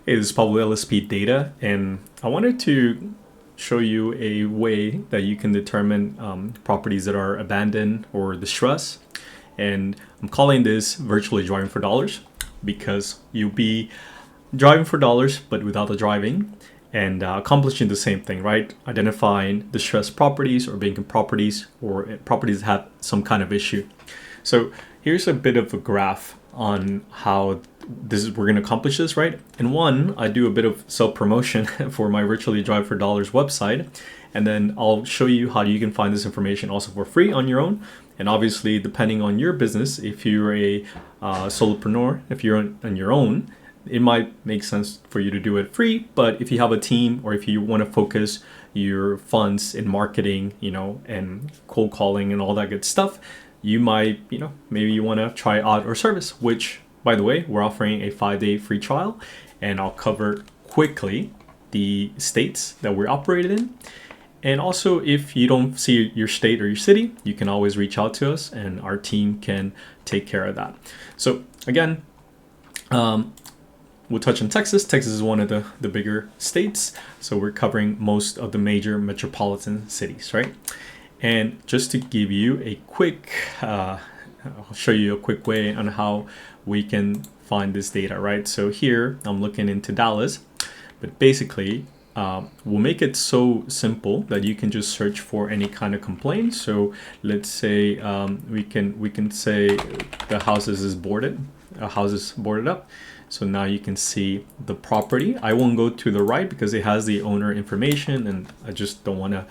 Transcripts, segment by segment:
Hey, this is Pablo LSP Data, and I wanted to show you a way that you can determine properties that are abandoned or distressed. And I'm calling this virtually driving for dollars because you'll be driving for dollars but without the driving and accomplishing the same thing, right? Identifying distressed properties or vacant properties or properties that have some kind of issue. So here's a bit of a graph on how we're going to accomplish this, right? And one, I do a bit of self-promotion for my virtually drive for dollars website, and then I'll show you how you can find this information also for free on your own. And obviously, depending on your business, if you're a solopreneur, if you're on your own, it might make sense for you to do it free. But if you have a team or if you want to focus your funds in marketing, and cold calling and all that good stuff, you might, maybe you want to try out our service, which, by the way, we're offering a 5-day free trial, and I'll cover quickly the states that we're operated in. And also, if you don't see your state or your city, you can always reach out to us and our team can take care of that. So again, we'll touch on Texas. Texas is one of the bigger states. So we're covering most of the major metropolitan cities, right? And just to give you a quick, I'll show you a quick way on how we can find this data, right? So here I'm looking into Dallas, but basically we'll make it so simple that you can just search for any kind of complaint. So let's say we can say the house is boarded up. So now you can see the property. I won't go to the right because it has the owner information, and I just don't want to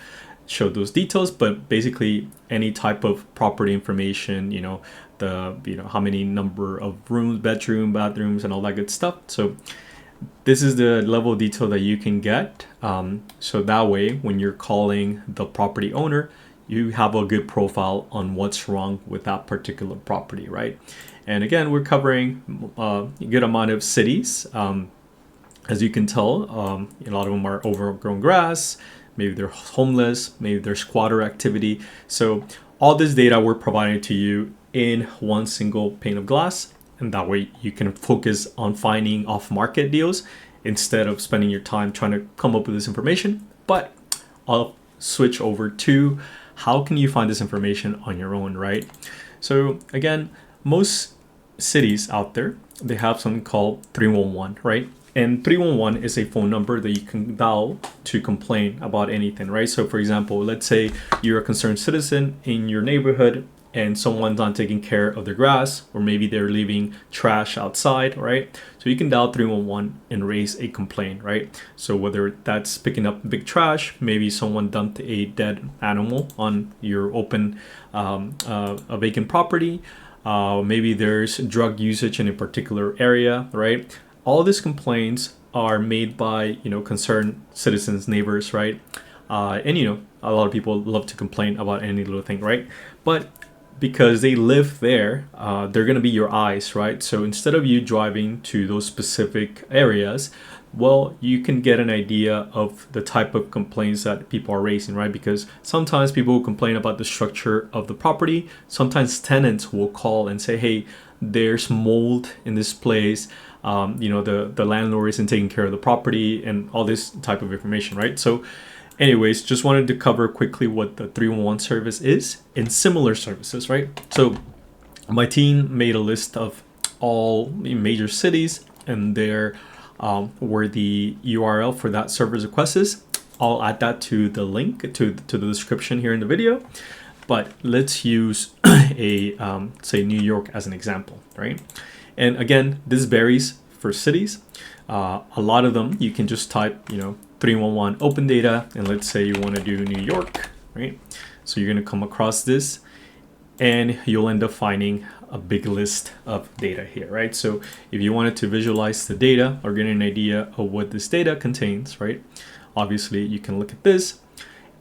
show those details, but basically any type of property information, how many number of rooms, bathrooms, and all that good stuff. So this is the level of detail that you can get. So that way, when you're calling the property owner, you have a good profile on what's wrong with that particular property, right? And again, we're covering a good amount of cities. As you can tell, a lot of them are overgrown grass. Maybe they're homeless, maybe there's squatter activity. So all this data we're providing to you in one single pane of glass. And that way you can focus on finding off-market deals instead of spending your time trying to come up with this information. But I'll switch over to how can you find this information on your own, right? So again, most cities out there, they have something called 311, right? And 311 is a phone number that you can dial to complain about anything, right? So for example, let's say you're a concerned citizen in your neighborhood and someone's not taking care of their grass, or maybe they're leaving trash outside, right? So you can dial 311 and raise a complaint, right? So whether that's picking up big trash, maybe someone dumped a dead animal on your open, a vacant property, maybe there's drug usage in a particular area, right? All these complaints are made by, concerned citizens, neighbors, right? And, a lot of people love to complain about any little thing, right? But because they live there, they're going to be your eyes, right? So instead of you driving to those specific areas, well, you can get an idea of the type of complaints that people are raising, right? Because sometimes people will complain about the structure of the property. Sometimes tenants will call and say, hey, there's mold in this place. The landlord isn't taking care of the property, and all this type of information, right? So anyways, just wanted to cover quickly what the 311 service is and similar services, right? So my team made a list of all major cities and where the URL for that server's request is. I'll add that to the link to the description here in the video. But let's use say New York as an example, right? And again, this varies for cities. A lot of them, you can just type, 311 open data, and let's say you want to do New York, right? So you're going to come across this, and you'll end up finding a big list of data here, right? So if you wanted to visualize the data or get an idea of what this data contains, right? Obviously, you can look at this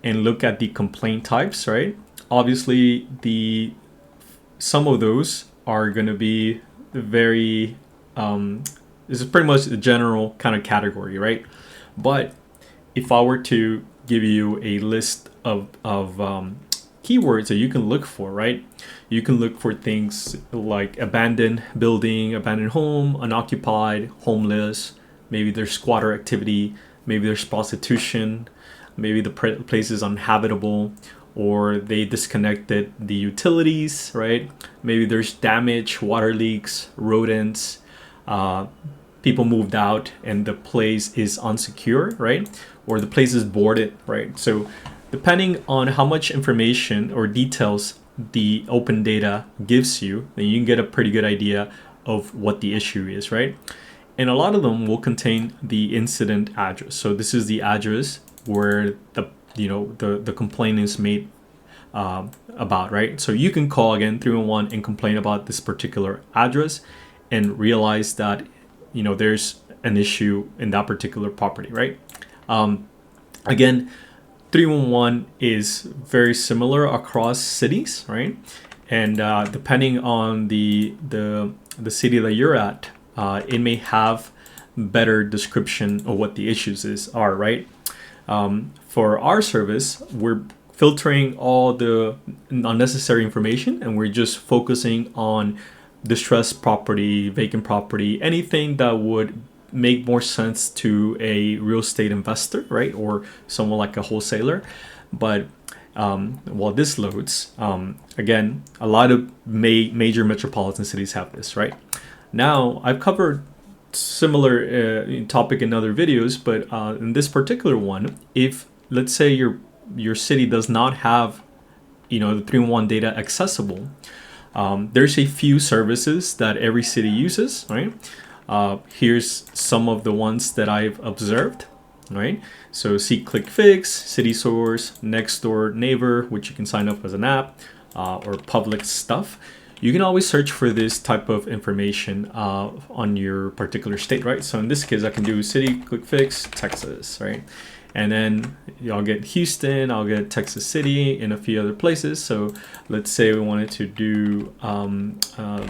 and look at the complaint types, right? Obviously, some of those are going to be very this is pretty much the general kind of category, right? But if I were to give you a list of keywords that you can look for, right? You can look for things like abandoned building, abandoned home, unoccupied, homeless, maybe there's squatter activity, maybe there's prostitution, maybe the place is uninhabitable, or they disconnected the utilities, right? Maybe there's damage, water leaks, rodents, people moved out and the place is unsecure, right? Or the place is boarded, right? So depending on how much information or details the open data gives you, then you can get a pretty good idea of what the issue is, right? And a lot of them will contain the incident address. So this is the address where the complaint is made about, right? So you can call again 311 and complain about this particular address and realize that there's an issue in that particular property, right? Again, 311 is very similar across cities, right? And depending on the city that you're at, it may have better description of what the issues are, right? For our service, we're filtering all the unnecessary information and we're just focusing on distressed property, vacant property, anything that would make more sense to a real estate investor, right? Or someone like a wholesaler. But while this loads, again, a lot of major metropolitan cities have this, right? Now, I've covered similar topic in other videos, but in this particular one, if let's say your city does not have the 311 data accessible, there's a few services that every city uses, right? Here's some of the ones that I've observed, right? So See Click Fix, City Source, Next Door Neighbor, which you can sign up as an app, or public stuff. You can always search for this type of information on your particular state, right? So in this case, I can do City Click Fix, Texas, right? And then I'll get Houston, I'll get Texas City, and a few other places. So let's say we wanted to do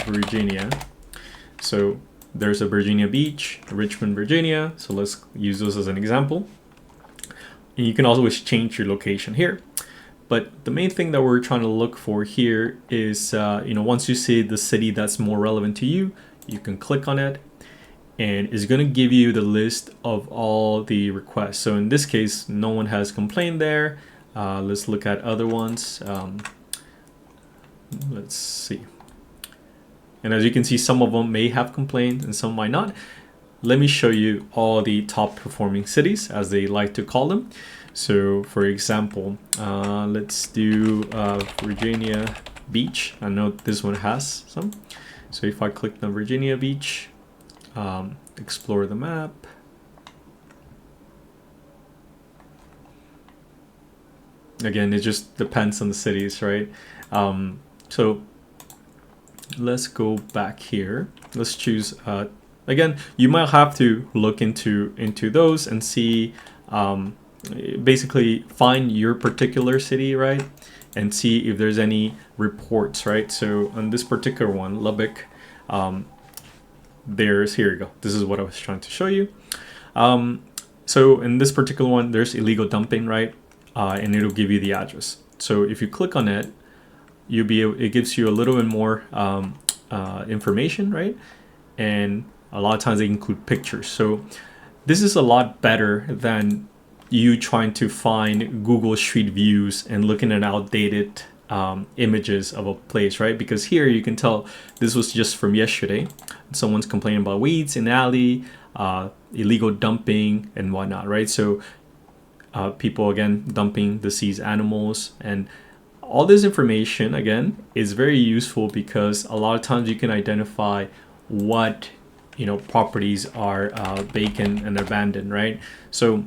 Virginia. So there's a Virginia Beach, Richmond, Virginia. So let's use those as an example. And you can always change your location here. But the main thing that we're trying to look for here is, once you see the city that's more relevant to you, you can click on it and it's going to give you the list of all the requests. So in this case, no one has complained there. Let's look at other ones. Let's see. And as you can see, some of them may have complained and some might not. Let me show you all the top performing cities, as they like to call them. So for example, let's do Virginia Beach. I know this one has some. So if I click on Virginia Beach, explore the map. Again, it just depends on the cities, right? So let's go back here. Let's choose, again, you might have to look into those and see, basically find your particular city, right? And see if there's any reports, right? So on this particular one, Lubbock, here you go. This is what I was trying to show you. So in this particular one, there's illegal dumping, right? And it'll give you the address. So if you click on it, it gives you a little bit more information, right? And a lot of times they include pictures. So this is a lot better than you trying to find Google Street Views and looking at outdated images of a place, right? Because here you can tell this was just from yesterday. Someone's complaining about weeds in the alley, illegal dumping and whatnot, right? So people, again, dumping deceased animals, and all this information, again, is very useful because a lot of times you can identify what properties are vacant and abandoned, right? So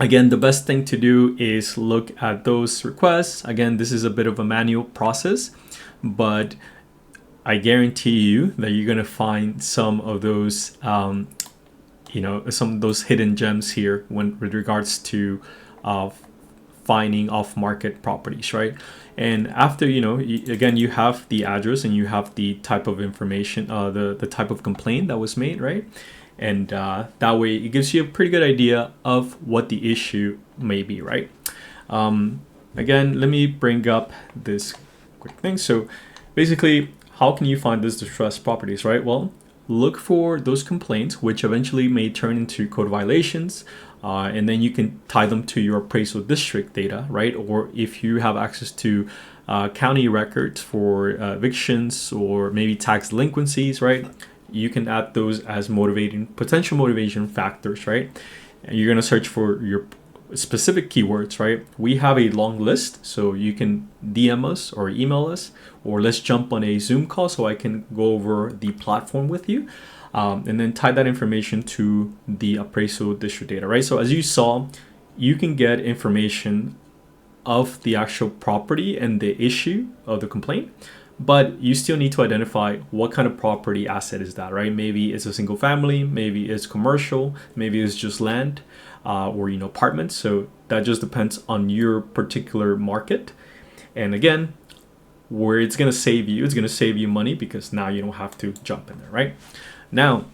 again, the best thing to do is look at those requests. Again, this is a bit of a manual process, but I guarantee you that you're gonna find some of those some of those hidden gems here with regards to finding off-market properties, right? And after, again, you have the address and you have the type of information, the type of complaint that was made, right? And that way it gives you a pretty good idea of what the issue may be, right? Again, let me bring up this quick thing. So basically, how can you find these distressed properties, right? Well, look for those complaints, which eventually may turn into code violations. And then you can tie them to your appraisal district data, right? Or if you have access to county records for evictions or maybe tax delinquencies, right? You can add those as potential motivation factors, right? And you're gonna search for your specific keywords, right? We have a long list, so you can DM us or email us, or let's jump on a Zoom call so I can go over the platform with you. And then tie that information to the appraisal district data, right? So as you saw, you can get information of the actual property and the issue of the complaint, but you still need to identify what kind of property asset is that, right? Maybe it's a single family, maybe it's commercial, maybe it's just land or apartments. So that just depends on your particular market. And again, where it's going to save you money, because now you don't have to jump in there, right? Now,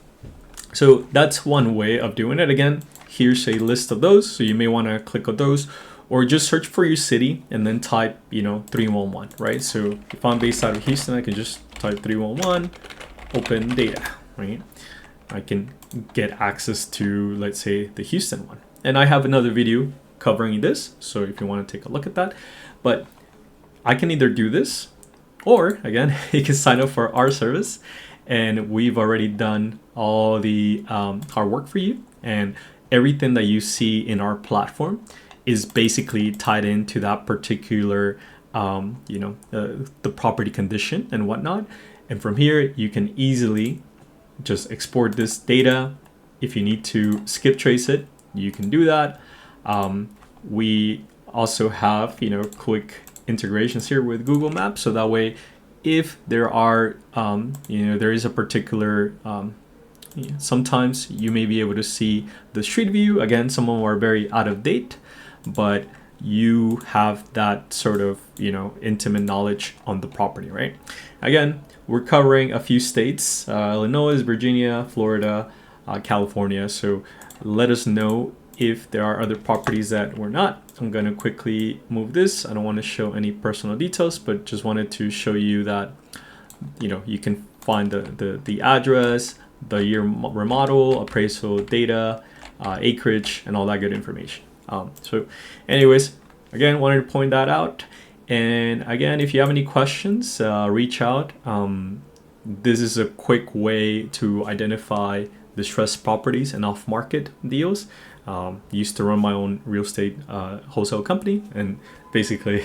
so that's one way of doing it. Again, here's a list of those. So you may want to click on those, or just search for your city and then type, 311, right? So if I'm based out of Houston, I can just type 311, open data, right? I can get access to, let's say, the Houston one. And I have another video covering this, so if you want to take a look at that. But I can either do this, or again, you can sign up for our service. And we've already done all the hard work for you, and everything that you see in our platform is basically tied into that particular, the property condition and whatnot. And from here, you can easily just export this data. If you need to skip trace it, you can do that. We also have, quick integrations here with Google Maps, so that way, if there are, there is a particular, sometimes you may be able to see the street view. Again, some of them are very out of date, but you have that sort of, intimate knowledge on the property, right? Again, we're covering a few states, Illinois, Virginia, Florida, California. So let us know if there are other properties that we're not. I'm going to quickly move this. I don't want to show any personal details, but just wanted to show you that, you can find the address, the year remodel, appraisal data, acreage, and all that good information. So anyways, again, wanted to point that out. And again, if you have any questions, reach out. This is a quick way to identify distressed properties and off-market deals. Used to run my own real estate wholesale company, and basically,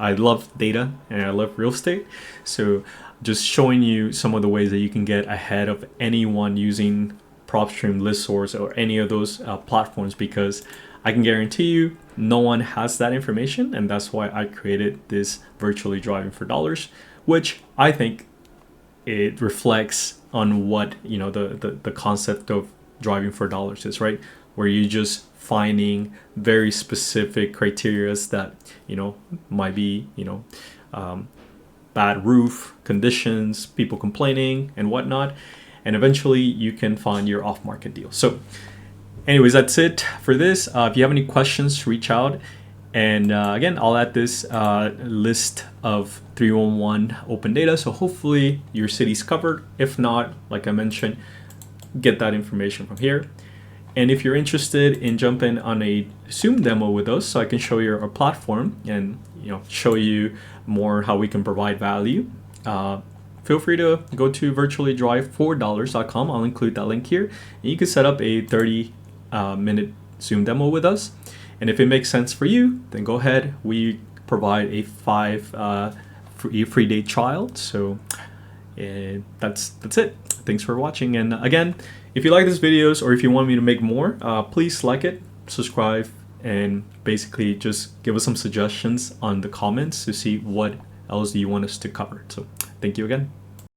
I love data and I love real estate. So just showing you some of the ways that you can get ahead of anyone using PropStream, ListSource, or any of those platforms, because I can guarantee you no one has that information, and that's why I created this virtually driving for dollars, which I think it reflects on what the concept of driving for dollars is, right? Where you just finding very specific criterias that might be bad roof conditions, people complaining and whatnot, and eventually you can find your off-market deal. So anyways, that's it for this. If you have any questions, reach out. And again, I'll add this list of 311 open data, so hopefully your city's covered. If not, like I mentioned, get that information from here. And if you're interested in jumping on a Zoom demo with us, so I can show you our platform and show you more how we can provide value, feel free to go to virtuallydrive4dollars.com. I'll include that link here, and you can set up a 30-minute Zoom demo with us. And if it makes sense for you, then go ahead. We provide a 5 free day trial. So that's it. Thanks for watching. And again, if you like these videos, or if you want me to make more, please like it, subscribe, and basically just give us some suggestions on the comments to see what else do you want us to cover. So thank you again.